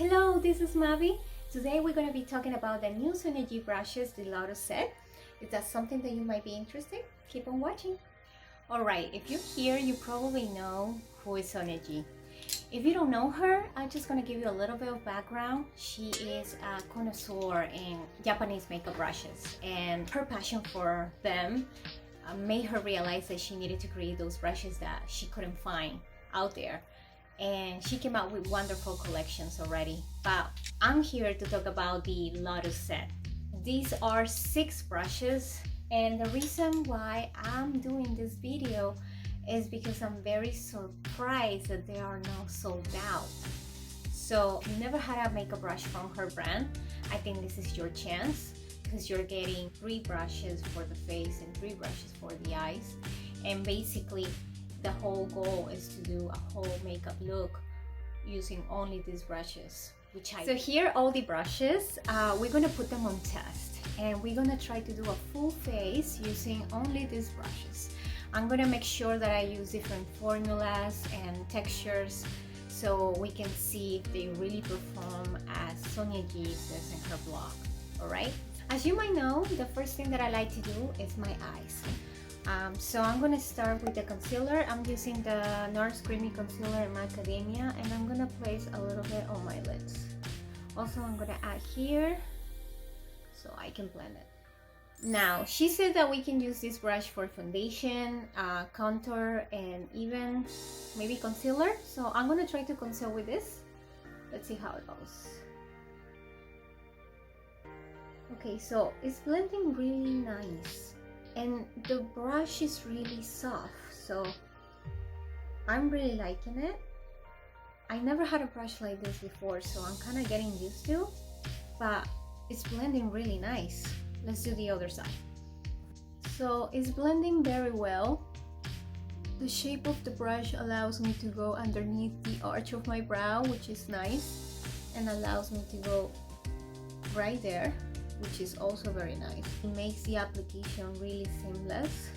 Hello, this is Mavi. Today we're going to be talking about the new Sonia G brushes, the Lotus set. If that's something that you might be interested, keep on watching. Alright, if you're here, you probably know who is Sonia G. If you don't know her, I'm just going to give you a little bit of background. She is a connoisseur in Japanese makeup brushes, and her passion for them made her realize that she needed to create those brushes that she couldn't find out there. And she came out with wonderful collections already, but I'm here to talk about the Lotus set. These are 6 brushes, and the reason why I'm doing this video is because I'm very surprised that they are now sold out. So you never had a makeup brush from her brand. I think this is your chance, because you're getting 3 brushes for the face and 3 brushes for the eyes, and basically the whole goal is to do a whole makeup look using only these brushes, So here are all the brushes. We're gonna put them on test, and we're gonna try to do a full face using only these brushes. I'm gonna make sure that I use different formulas and textures so we can see if they really perform as Sonia G says in her blog. Alright? As you might know, the first thing that I like to do is my eyes. So I'm going to start with the concealer. I'm using the NARS Creamy Concealer in Macadamia, and I'm going to place a little bit on my lids. Also, I'm going to add here so I can blend it. Now, she said that we can use this brush for foundation, contour, and even maybe concealer. So I'm going to try to conceal with this. Let's see how it goes. Okay, so it's blending really nice. And the brush is really soft, so I'm really liking it. I never had a brush like this before, so I'm kind of getting used to, but it's blending really nice. Let's do the other side. So it's blending very well. The shape of the brush allows me to go underneath the arch of my brow, which is nice, and allows me to go right there, which is also very nice. It makes the application really seamless.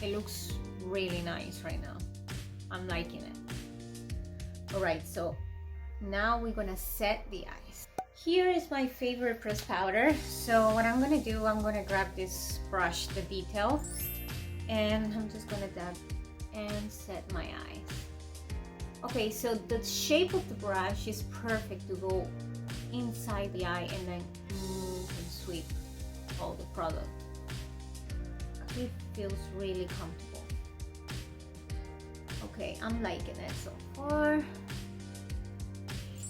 It looks really nice right now. I'm liking it. Alright, so now we're gonna set the eyes. Here is my favorite pressed powder. So what I'm gonna do, I'm gonna grab this brush, the detail, and I'm just gonna dab and set my eyes. Okay, so the shape of the brush is perfect to go inside the eye and then move and sweep all the product. It feels really comfortable. Okay, I'm liking it so far.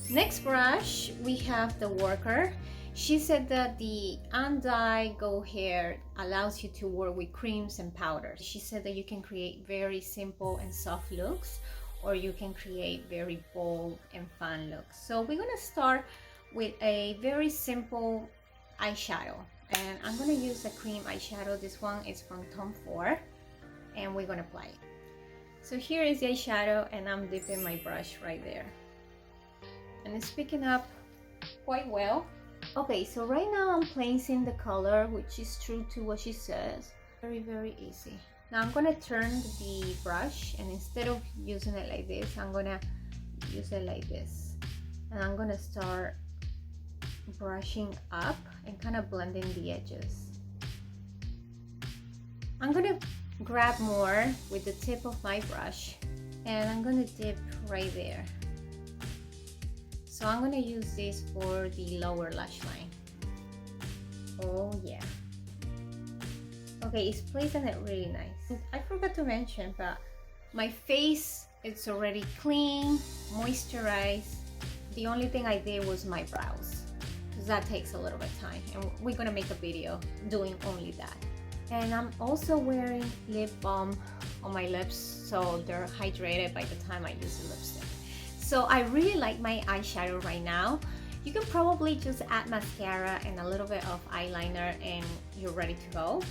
Next brush, we have the worker. She said that the Undie Go Hair allows you to work with creams and powders. She said that you can create very simple and soft looks, or you can create very bold and fun looks. So we're gonna start with a very simple eyeshadow, and I'm going to use a cream eyeshadow. This one is from Tom Ford, and we're going to apply it. So here is the eyeshadow, and I'm dipping my brush right there, and it's picking up quite well. Okay, so right now I'm placing the color, which is true to what she says. Very easy. Now I'm going to turn the brush, and instead of using it like this, I'm going to use it like this, and I'm going to start brushing up and kind of blending the edges. I'm gonna grab more with the tip of my brush, and I'm gonna dip right there. So I'm gonna use this for the lower lash line. Oh yeah. Okay, it's placing it really nice. I forgot to mention, but my face, it's already clean, moisturized. The only thing I did was my brows, because that takes a little bit of time, and we're gonna make a video doing only that. And I'm also wearing lip balm on my lips, so they're hydrated by the time I use the lipstick. So I really like my eyeshadow right now. You can probably just add mascara and a little bit of eyeliner and you're ready to go.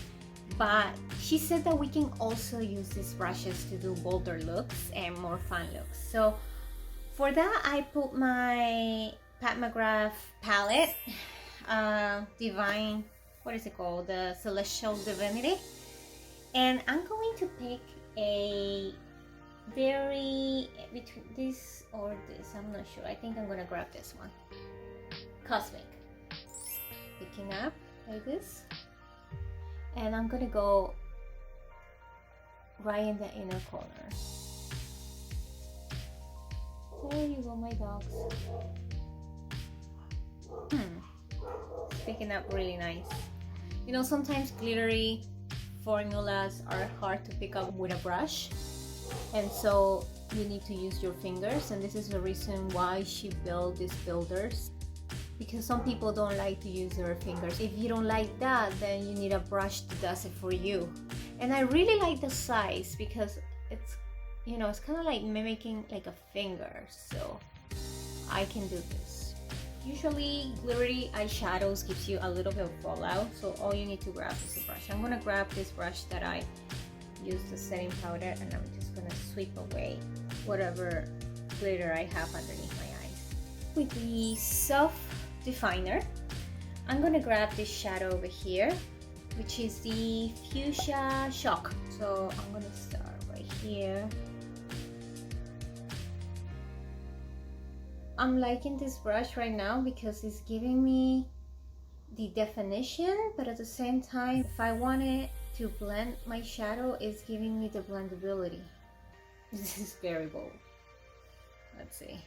But she said that we can also use these brushes to do bolder looks and more fun looks. So for that, I put my Pat McGrath palette, what is it called? The Celestial Divinity. And I'm going to pick a very between this or this, I'm not sure. I think I'm gonna grab this one. Cosmic. Picking up like this. And I'm gonna go right in the inner corner. There you go, my dogs. It's picking up really nice. You know, sometimes glittery formulas are hard to pick up with a brush, and so you need to use your fingers, and this is the reason why she built these builders, because some people don't like to use their fingers. If you don't like that, then you need a brush that does it for you. And I really like the size because it's, you know, it's kind of like mimicking like a finger, so I can do this. Usually glittery eyeshadows gives you a little bit of fallout, so all you need to grab is a brush. I'm gonna grab this brush that I used the setting powder, and I'm just gonna sweep away whatever glitter I have underneath my eyes. With the soft definer, I'm gonna grab this shadow over here, which is the Fuchsia Shock. So I'm gonna start right here. I'm liking this brush right now because it's giving me the definition, but at the same time, if I wanted to blend my shadow, it's giving me the blendability. This is very bold. Let's see.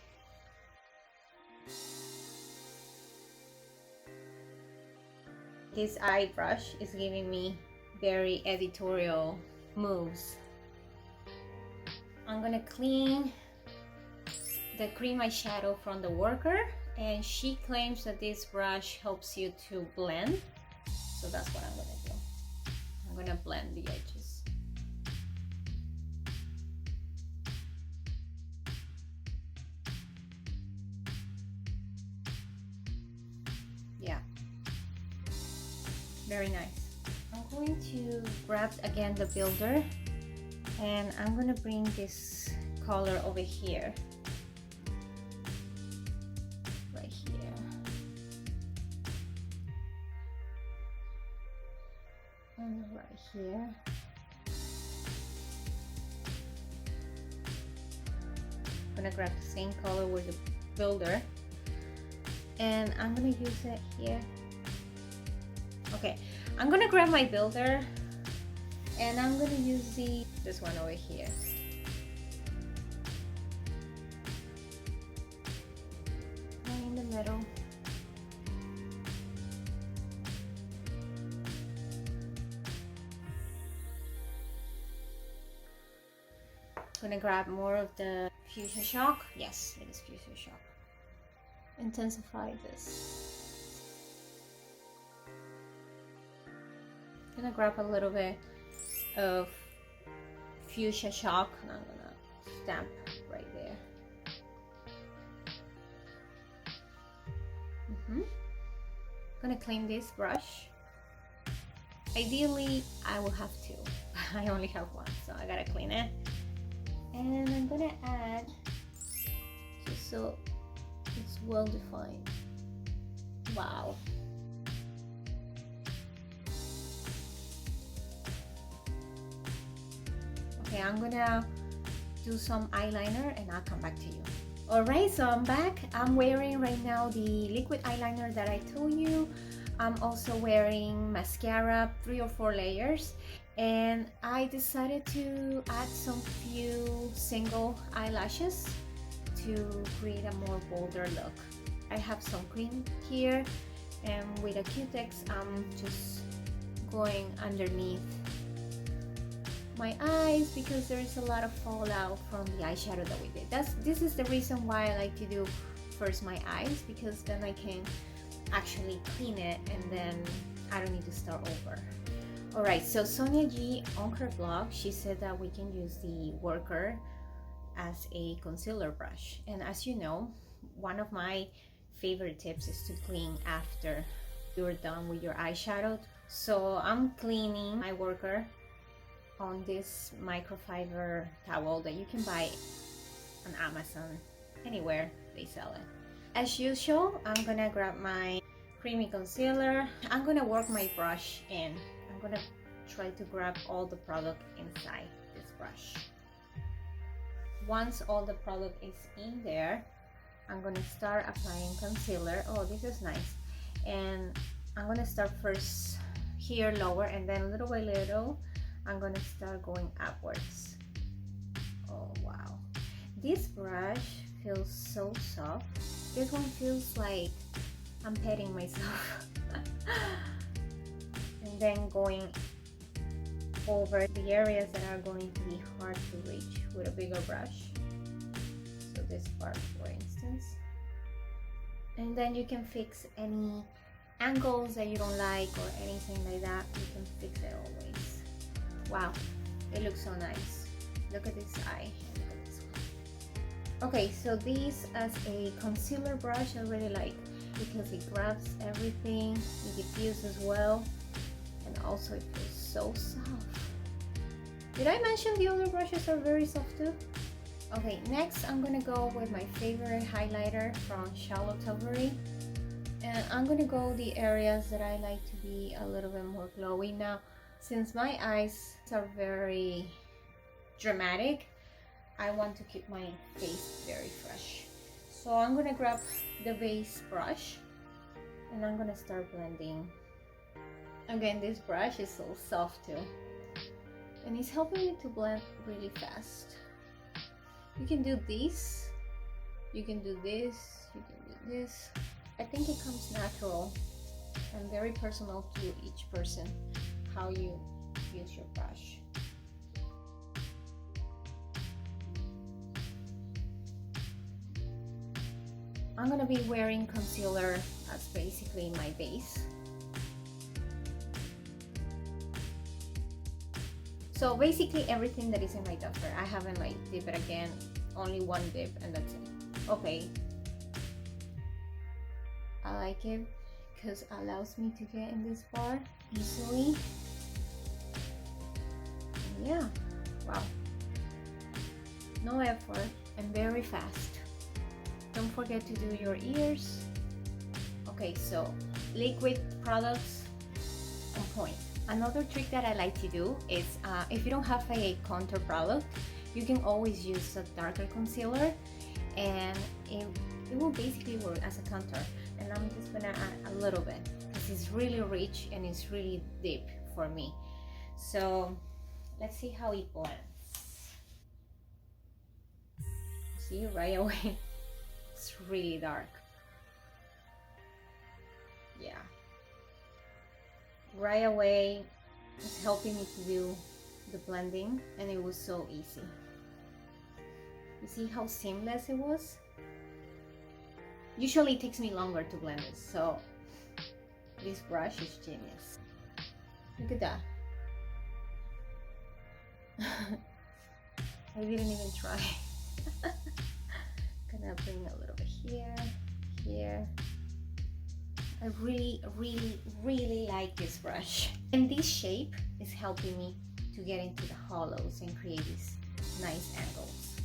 This eye brush is giving me very editorial moves. I'm gonna clean the cream eyeshadow from the worker, and she claims that this brush helps you to blend, so that's what I'm gonna do. I'm gonna blend the edges. Yeah, very nice. I'm going to grab again the builder, and I'm gonna bring this color over here. And right here. I'm gonna grab the same color with the builder, and I'm gonna use it here. Okay, I'm gonna grab my builder, and I'm gonna use this one over here. Right in the middle. I'm gonna grab more of the Fuchsia Shock. Yes, it is Fuchsia Shock. Intensify this. I'm gonna grab a little bit of Fuchsia Shock, and I'm gonna stamp right there. I'm gonna clean this brush. Ideally, I will have two. I only have one, so I gotta clean it. And I'm gonna add, just so it's well defined. Wow. Okay, I'm gonna do some eyeliner and I'll come back to you. Alright, so I'm back. I'm wearing right now the liquid eyeliner that I told you. I'm also wearing mascara, 3 or 4 layers. And I decided to add some few single eyelashes to create a more bolder look. I have some cream here, and with a Q-Tex I'm just going underneath my eyes because there is a lot of fallout from the eyeshadow that we did. This is the reason why I like to do first my eyes, because then I can actually clean it and then I don't need to start over. Alright, so Sonia G on her blog, she said that we can use the worker as a concealer brush. And as you know, one of my favorite tips is to clean after you're done with your eyeshadow. So I'm cleaning my worker on this microfiber towel that you can buy on Amazon, anywhere they sell it. As usual, I'm gonna grab my creamy concealer. I'm gonna work my brush in. I'm gonna try to grab all the product inside this brush. once all the product is in there, I'm gonna start applying concealer. Oh, this is nice. And I'm gonna start first here lower, and then little by little I'm gonna start going upwards. Oh wow, this brush feels so soft. This one feels like I'm petting myself. And then going over the areas that are going to be hard to reach with a bigger brush. So this part, for instance. And then you can fix any angles that you don't like or anything like that. You can fix it always. Wow, it looks so nice. Look at this eye. Look at this one. Okay, so this as a concealer brush I really like because it grabs everything, it diffuses well, and also it feels so soft. Did I mention the other brushes are very soft too? Okay, next I'm gonna go with my favorite highlighter from Charlotte Tilbury. And I'm gonna go the areas that I like to be a little bit more glowy. Now, since my eyes are very dramatic, I want to keep my face very fresh. So I'm gonna grab the base brush and I'm gonna start blending. Again, this brush is so soft too. And it's helping me to blend really fast. You can do this, you can do this, you can do this. I think it comes natural and very personal to each person, how you use your brush. I'm gonna be wearing concealer as basically my base. So basically everything that is in my duffer, I haven't like dipped it again, only one dip and that's it. Okay. I like it because it allows me to get in this part easily. And yeah, wow. No effort and very fast. Don't forget to do your ears. Okay, so liquid products on point. Another trick that I like to do is if you don't have a contour product, you can always use a darker concealer and it will basically work as a contour. And I'm just gonna add a little bit because it's really rich and it's really deep for me. So let's see how it blends. See right away, it's really dark. Yeah. Right away, it's helping me to do the blending and it was so easy. You see how seamless it was? Usually it takes me longer to blend this, so this brush is genius. Look at that. I didn't even try. Gonna bring a little bit here, here. I really like this brush. And this shape is helping me to get into the hollows and create these nice angles.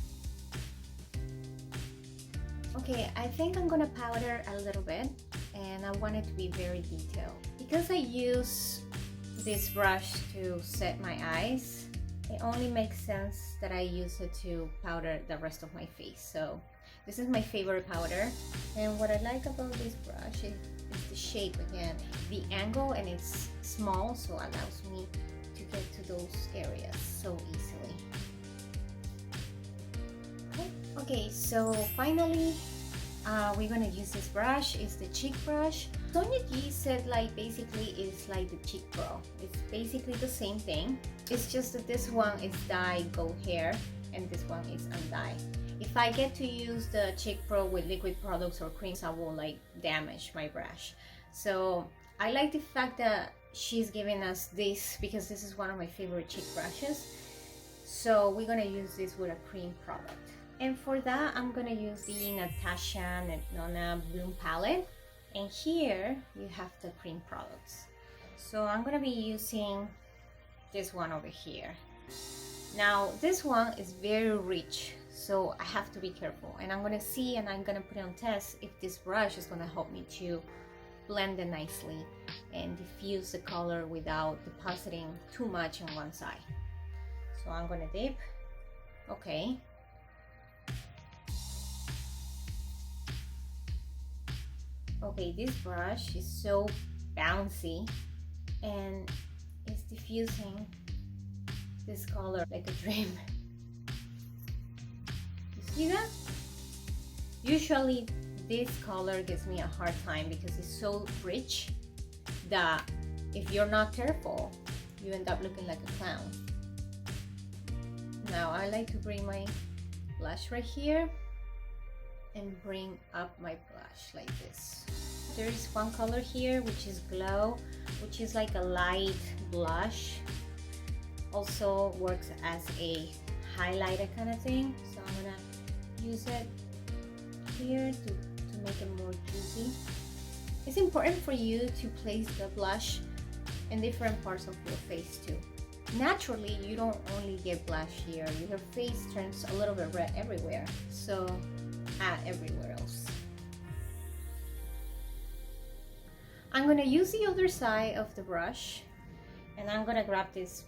Okay, I think I'm gonna powder a little bit and I want it to be very detailed. Because I use this brush to set my eyes, it only makes sense that I use it to powder the rest of my face. So this is my favorite powder. And what I like about this brush is the shape again, the angle, and it's small, so allows me to get to those areas so easily. Okay, so finally we're gonna use this brush. It's the cheek brush. Sonia G said like basically it's like the cheek pro. It's basically the same thing. It's just that this one is dye gold hair and this one is undye. If I get to use the cheek pro with liquid products or creams, I will like damage my brush. So I like the fact that she's giving us this because this is one of my favorite cheek brushes. So we're gonna use this with a cream product. And for that, I'm gonna use the Natasha Denona Bloom palette. And here you have the cream products. So I'm gonna be using this one over here. Now this one is very rich, so I have to be careful. And I'm gonna see and I'm gonna put it on test if this brush is gonna help me to blend it nicely and diffuse the color without depositing too much on one side. So I'm gonna dip. Okay. Okay, this brush is so bouncy and it's diffusing this color like a dream. You see that? Usually this color gives me a hard time because it's so rich that if you're not careful, you end up looking like a clown. Now I like to bring my blush right here and bring up my blush like this. There is one color here which is Glow, which is like a light blush. Also works as a highlighter kind of thing. So I'm gonna use it here to make it more juicy. It's important for you to place the blush in different parts of your face too. Naturally, you don't only get blush here. Your face turns a little bit red everywhere. So add everywhere else. I'm gonna use the other side of the brush and I'm gonna grab this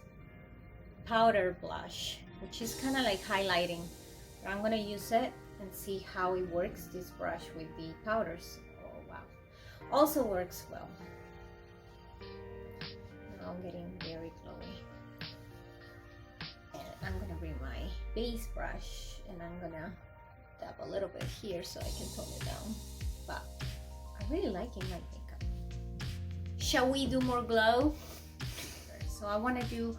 powder blush, which is kind of like highlighting. I'm gonna use it and see how it works, this brush with the powders. Oh wow, also works well. Now I'm getting very glowy. And I'm gonna bring my base brush and I'm gonna dab a little bit here so I can tone it down. But I'm really liking my makeup. Shall we do more glow? So I want to do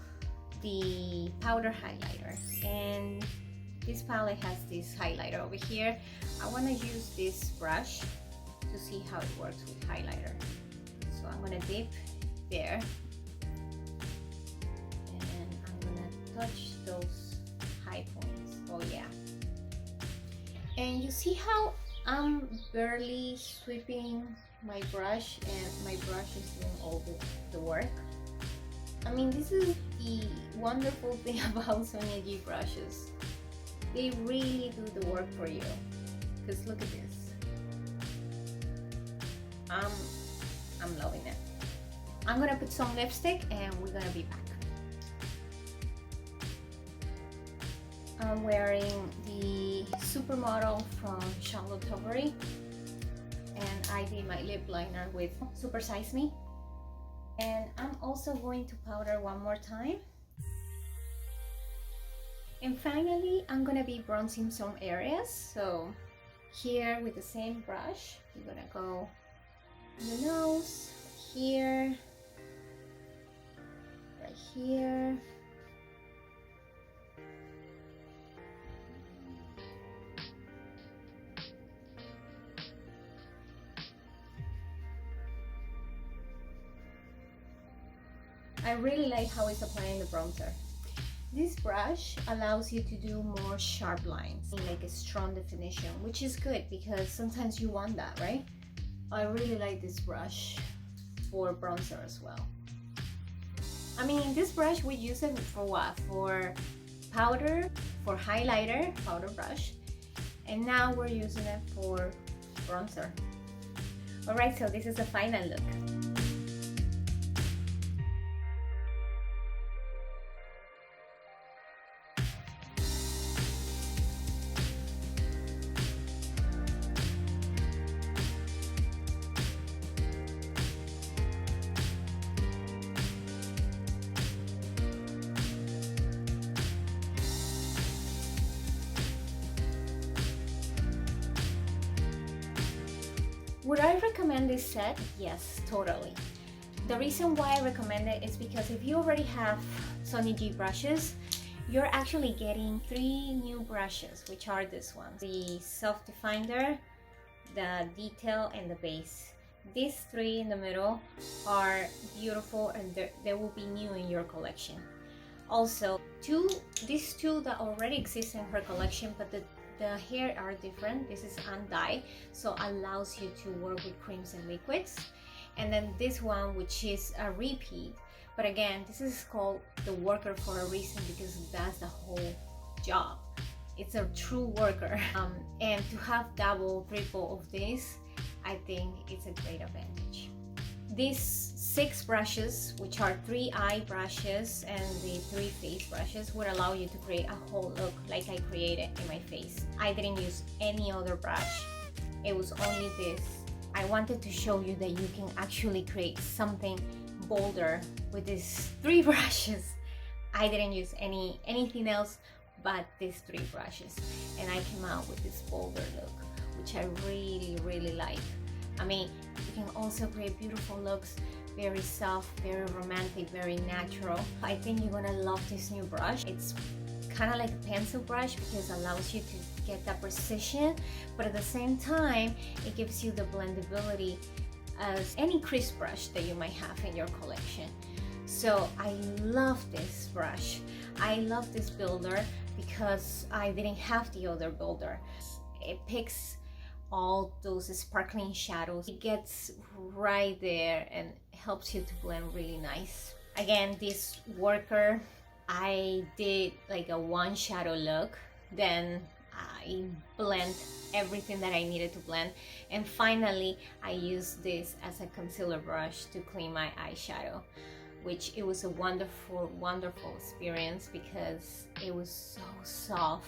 the powder highlighter, and this palette has this highlighter over here. I want to use this brush to see how it works with highlighter. So I'm going to dip there and I'm going to touch those high points. Oh yeah. And you see how I'm barely sweeping my brush and my brush is doing all the work. I mean, this is the wonderful thing about SoniaG brushes. They really do the work for you. Because look at this. I'm loving it. I'm gonna put some lipstick and we're gonna be back. I'm wearing the Supermodel from Charlotte, and I did my lip liner with Super Size Me. And I'm also going to powder one more time. And finally, I'm gonna be bronzing some areas. So here with the same brush, we're gonna go on the nose, here, right here. I really like how it's applying the bronzer. This brush allows you to do more sharp lines, like a strong definition, which is good because sometimes you want that, right? I really like this brush for bronzer as well. I mean, this brush, we use it for what? For powder, for highlighter, powder brush, and now we're using it for bronzer. All right, so this is the final look. Would I recommend this set? Yes, totally. The reason why I recommend it is because if you already have SoniaG brushes, you're actually getting 3 new brushes, which are this ones: the Self Definer, the Detail, and the Base. These 3 in the middle are beautiful and they will be new in your collection. Also, these two that already exist in her collection, but the hair are different. This is undyed, so allows you to work with creams and liquids. And then this one, which is a repeat, but again, this is called the worker for a reason because that's the whole job. It's a true worker. And to have double, triple of this, I think it's a great advantage. These 6 brushes, which are 3 eye brushes and the 3 face brushes, would allow you to create a whole look like I created in my face. I didn't use any other brush. It was only this. I wanted to show you that you can actually create something bolder with these 3 brushes. I didn't use anything else but these 3 brushes, and I came out with this bolder look, which I really like. I mean, you can also create beautiful looks, very soft, very romantic, very natural. I think you're gonna love this new brush. It's kind of like a pencil brush because it allows you to get that precision, but at the same time it gives you the blendability as any crease brush that you might have in your collection. So I love this brush. I love this builder because I didn't have the other builder. It picks all those sparkling shadows. It gets right there and helps you to blend really nice. Again, this worker, I did like a 1 shadow look, then I blend everything that I needed to blend, and finally I used this as a concealer brush to clean my eyeshadow, which it was a wonderful experience because it was so soft.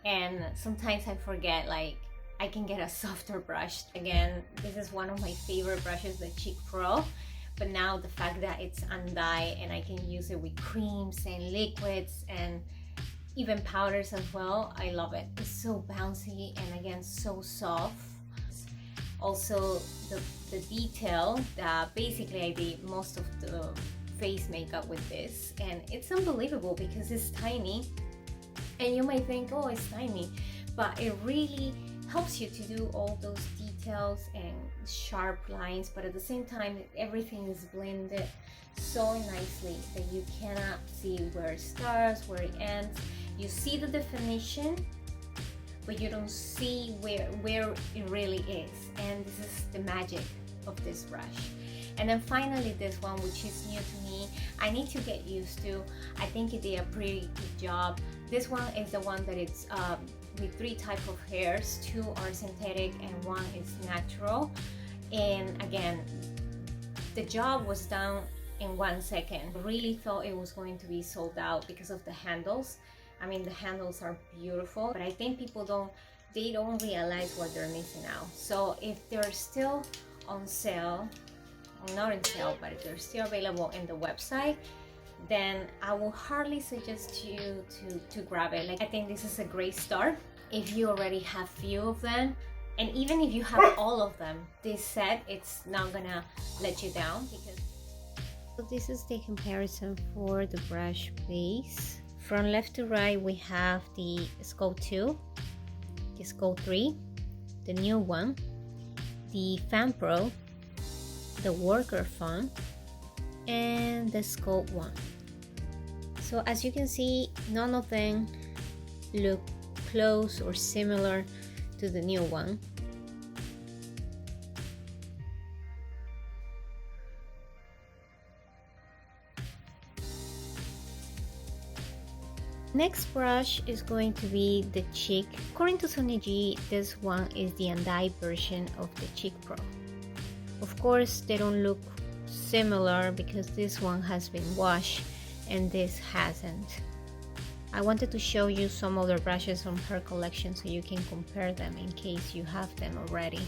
And sometimes I forget, like, I can get a softer brush. Again, this is one of my favorite brushes, the Cheek Pro. But now the fact that it's undyed and I can use it with creams and liquids and even powders as well, I love it. It's so bouncy and again so soft. Also the detail that basically I did most of the face makeup with this, and it's unbelievable because it's tiny, and you might think, oh, it's tiny, but it really helps you to do all those details and sharp lines, but at the same time everything is blended so nicely that you cannot see where it starts, where it ends. You see the definition, but you don't see where it really is, and this is the magic of this brush. And then finally this one, which is new to me, I need to get used to. I think it did a pretty good job. This one is the one that it's with 3 types of hairs. 2 are synthetic and 1 is natural. And again, the job was done in 1 second. I really thought it was going to be sold out because of the handles. I mean, the handles are beautiful, but I think people don't realize what they're missing out. So if they're still on sale, not on sale, but if they're still available in the website, then I will hardly suggest you to grab it. Like, I think this is a great start if you already have few of them, and even if you have all of them, this set, it's not gonna let you down. Because so this is the comparison for the brush base. From left to right, we have the Scope 2, the Scope 3, the new one, the Fan Pro, the Worker Fan, and the Scope 1. So as you can see, none of them look close or similar to the new one. Next brush is going to be the Cheek. According to Sonia G, this one is the undyed version of the Cheek Pro. Of course, they don't look similar because this one has been washed and this hasn't. I wanted to show you some other brushes from her collection so you can compare them in case you have them already.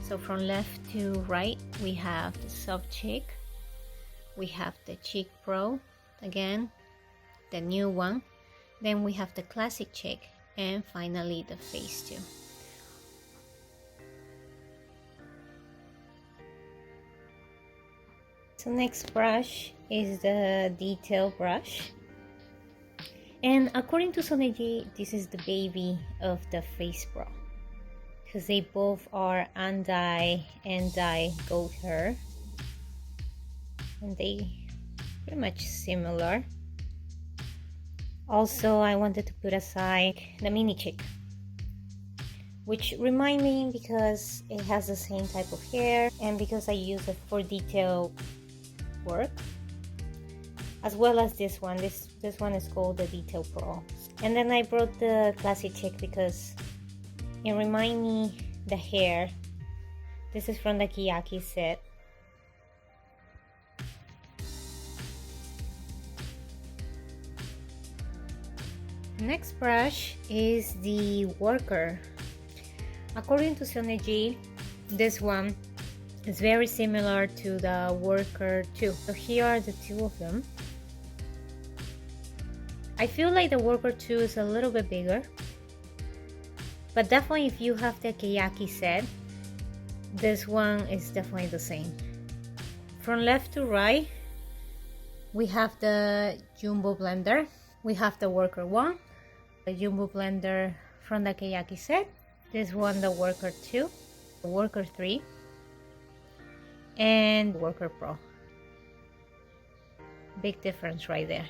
So from left to right, we have the Soft Cheek, we have the Cheek Pro, again, the new one, then we have the Classic Cheek, and finally the Face 2. So next brush is the Detail brush, and according to Sonia G, this is the baby of the Face Pro because they both are undyed and dyed gold hair, and they pretty much similar. Also, I wanted to put aside the Mini Cheek, which remind me because it has the same type of hair and because I use it for detail work, as well as this one. This one is called the Detail Pro. And then I brought the Classic Cheek because it reminds me the hair. This is from the Kiyaki set. Next brush is the Worker. According to Sonia G, This one is very similar to the Worker 2. So here are the two of them. I feel like the Worker 2 is a little bit bigger, but definitely if you have the Keyaki set, this one is definitely the same. From left to right, we have the Jumbo blender, we have the Worker 1, the Jumbo blender from the Keyaki set, this one the Worker 2, the Worker 3, and Worker Pro. Big difference right there.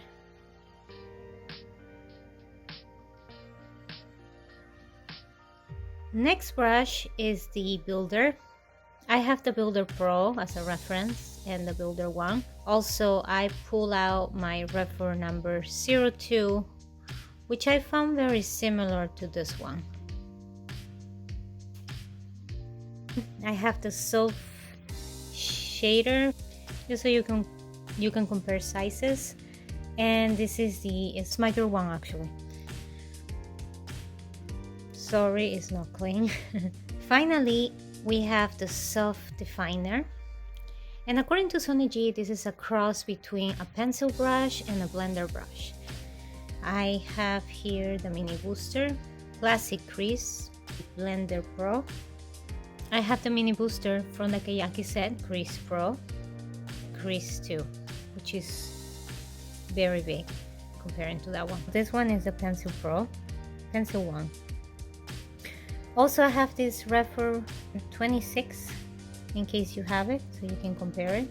Next brush is the Builder. I have the Builder Pro as a reference and the Builder 1. Also, I pull out my reference number 02, which I found very similar to this one. I have the Self Shader, just so you can compare sizes. And this is the Smiker 1 actually. Sorry, it's not clean. Finally, we have the Self Definer. And according to Sonia G, this is a cross between a pencil brush and a blender brush. I have here the Mini Booster, Classic Crease, Blender Pro. I have the Mini Booster from the Keyaki set, Crease Pro, Crease 2, which is very big comparing to that one. This one is the Pencil Pro, Pencil 1. Also, I have this Refer 26 in case you have it, so you can compare it.